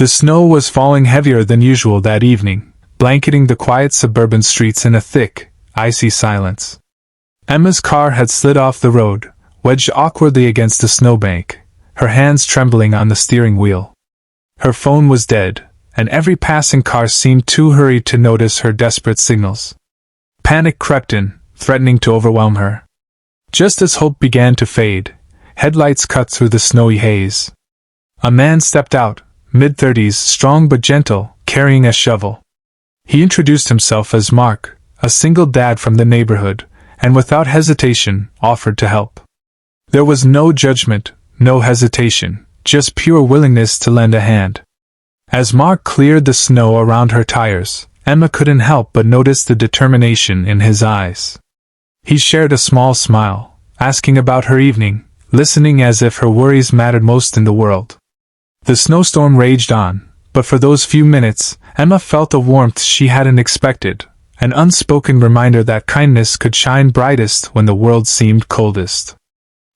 The snow was falling heavier than usual that evening, blanketing the quiet suburban streets in a thick, icy silence. Emma's car had slid off the road, wedged awkwardly against a snowbank, her hands trembling on the steering wheel. Her phone was dead, and every passing car seemed too hurried to notice her desperate signals. Panic crept in, threatening to overwhelm her. Just as hope began to fade, headlights cut through the snowy haze. A man stepped out, mid-30s, strong but gentle, carrying a shovel. He introduced himself as Mark, a single dad from the neighborhood, and without hesitation, offered to help. There was no judgment, no hesitation, just pure willingness to lend a hand. As Mark cleared the snow around her tires, Emma couldn't help but notice the determination in his eyes. He shared a small smile, asking about her evening, listening as if her worries mattered most in the world. The snowstorm raged on, but for those few minutes, Emma felt a warmth she hadn't expected, an unspoken reminder that kindness could shine brightest when the world seemed coldest.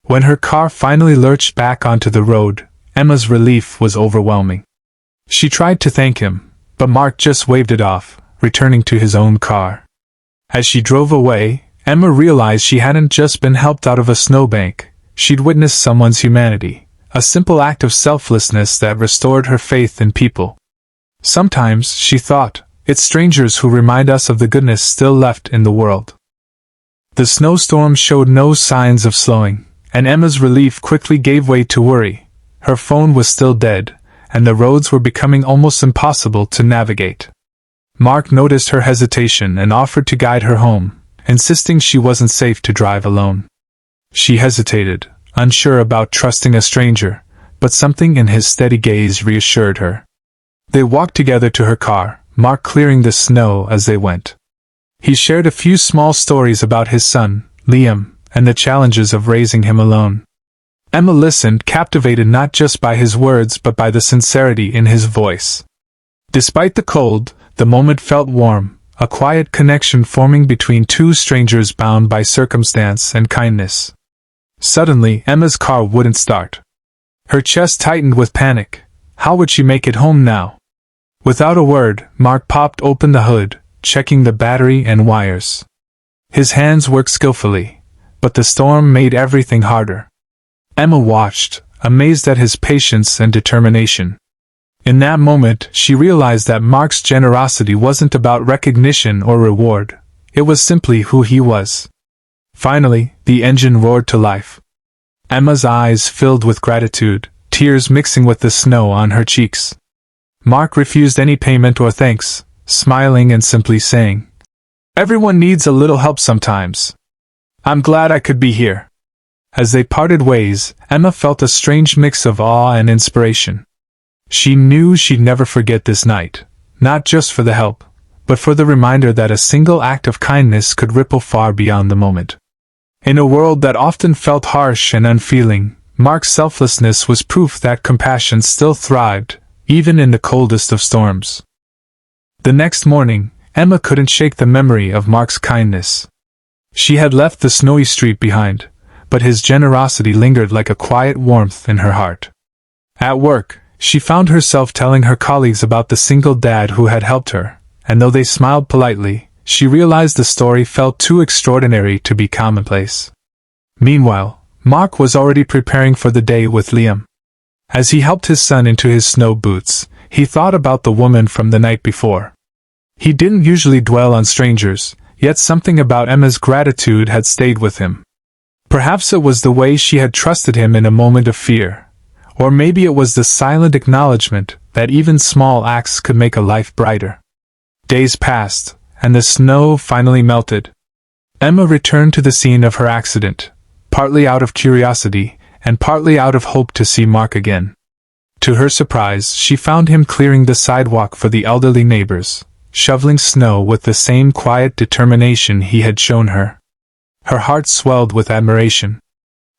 When her car finally lurched back onto the road, Emma's relief was overwhelming. She tried to thank him, but Mark just waved it off, returning to his own car. As she drove away, Emma realized she hadn't just been helped out of a snowbank, she'd witnessed someone's humanity, a simple act of selflessness that restored her faith in people. Sometimes, she thought, it's strangers who remind us of the goodness still left in the world. The snowstorm showed no signs of slowing, and Emma's relief quickly gave way to worry. Her phone was still dead, and the roads were becoming almost impossible to navigate. Mark noticed her hesitation and offered to guide her home, insisting she wasn't safe to drive alone. She hesitated, unsure about trusting a stranger, but something in his steady gaze reassured her. They walked together to her car, Mark clearing the snow as they went. He shared a few small stories about his son, Liam, and the challenges of raising him alone. Emma listened, captivated not just by his words but by the sincerity in his voice. Despite the cold, the moment felt warm, a quiet connection forming between two strangers bound by circumstance and kindness. Suddenly, Emma's car wouldn't start. Her chest tightened with panic. How would she make it home now? Without a word, Mark popped open the hood, checking the battery and wires. His hands worked skillfully, but the storm made everything harder. Emma watched, amazed at his patience and determination. In that moment, she realized that Mark's generosity wasn't about recognition or reward. It was simply who he was. Finally, the engine roared to life. Emma's eyes filled with gratitude, tears mixing with the snow on her cheeks. Mark refused any payment or thanks, smiling and simply saying, "Everyone needs a little help sometimes. I'm glad I could be here." As they parted ways, Emma felt a strange mix of awe and inspiration. She knew she'd never forget this night, not just for the help, but for the reminder that a single act of kindness could ripple far beyond the moment. In a world that often felt harsh and unfeeling, Mark's selflessness was proof that compassion still thrived, even in the coldest of storms. The next morning, Emma couldn't shake the memory of Mark's kindness. She had left the snowy street behind, but his generosity lingered like a quiet warmth in her heart. At work, she found herself telling her colleagues about the single dad who had helped her, and though they smiled politely, she realized the story felt too extraordinary to be commonplace. Meanwhile, Mark was already preparing for the day with Liam. As he helped his son into his snow boots, he thought about the woman from the night before. He didn't usually dwell on strangers, yet something about Emma's gratitude had stayed with him. Perhaps it was the way she had trusted him in a moment of fear, or maybe it was the silent acknowledgement that even small acts could make a life brighter. Days passed, and the snow finally melted. Emma returned to the scene of her accident, partly out of curiosity, and partly out of hope to see Mark again. To her surprise, she found him clearing the sidewalk for the elderly neighbors, shoveling snow with the same quiet determination he had shown her. Her heart swelled with admiration.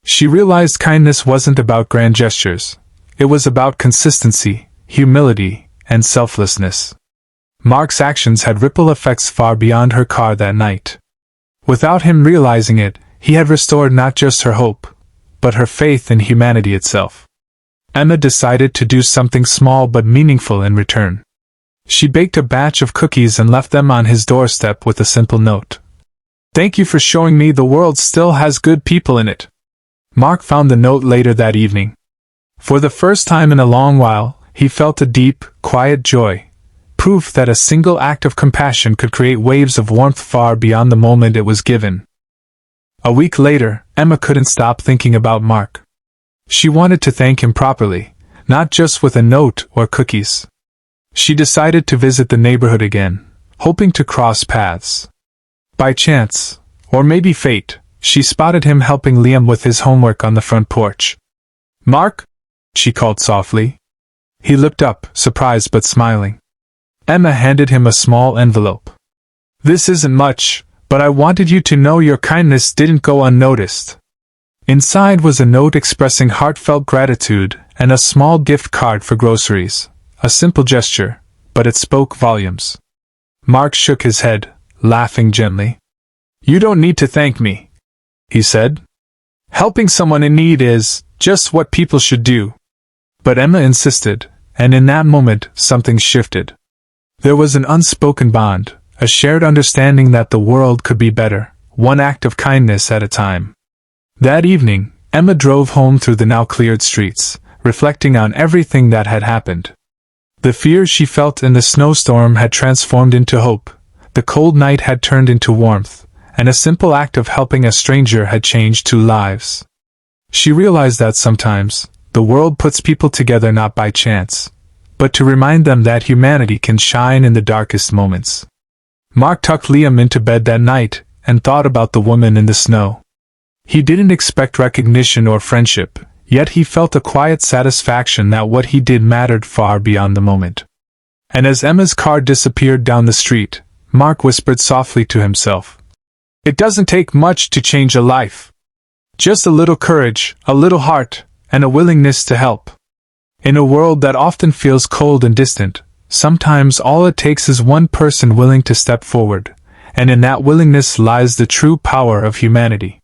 She realized kindness wasn't about grand gestures. It was about consistency, humility, and selflessness. Mark's actions had ripple effects far beyond her car that night. Without him realizing it, he had restored not just her hope, but her faith in humanity itself. Emma decided to do something small but meaningful in return. She baked a batch of cookies and left them on his doorstep with a simple note. "Thank you for showing me the world still has good people in it." Mark found the note later that evening. For the first time in a long while, he felt a deep, quiet joy, proof that a single act of compassion could create waves of warmth far beyond the moment it was given. A week later, Emma couldn't stop thinking about Mark. She wanted to thank him properly, not just with a note or cookies. She decided to visit the neighborhood again, hoping to cross paths. By chance, or maybe fate, she spotted him helping Liam with his homework on the front porch. "Mark?" she called softly. He looked up, surprised but smiling. Emma handed him a small envelope. "This isn't much, but I wanted you to know your kindness didn't go unnoticed." Inside was a note expressing heartfelt gratitude and a small gift card for groceries. A simple gesture, but it spoke volumes. Mark shook his head, laughing gently. "You don't need to thank me," he said. "Helping someone in need is just what people should do." But Emma insisted, and in that moment something shifted. There was an unspoken bond, a shared understanding that the world could be better, one act of kindness at a time. That evening, Emma drove home through the now cleared streets, reflecting on everything that had happened. The fear she felt in the snowstorm had transformed into hope, the cold night had turned into warmth, and a simple act of helping a stranger had changed 2 lives. She realized that sometimes, the world puts people together not by chance, but to remind them that humanity can shine in the darkest moments. Mark tucked Liam into bed that night, and thought about the woman in the snow. He didn't expect recognition or friendship, yet he felt a quiet satisfaction that what he did mattered far beyond the moment. And as Emma's car disappeared down the street, Mark whispered softly to himself, "It doesn't take much to change a life. Just a little courage, a little heart, and a willingness to help." In a world that often feels cold and distant, sometimes all it takes is one person willing to step forward, and in that willingness lies the true power of humanity.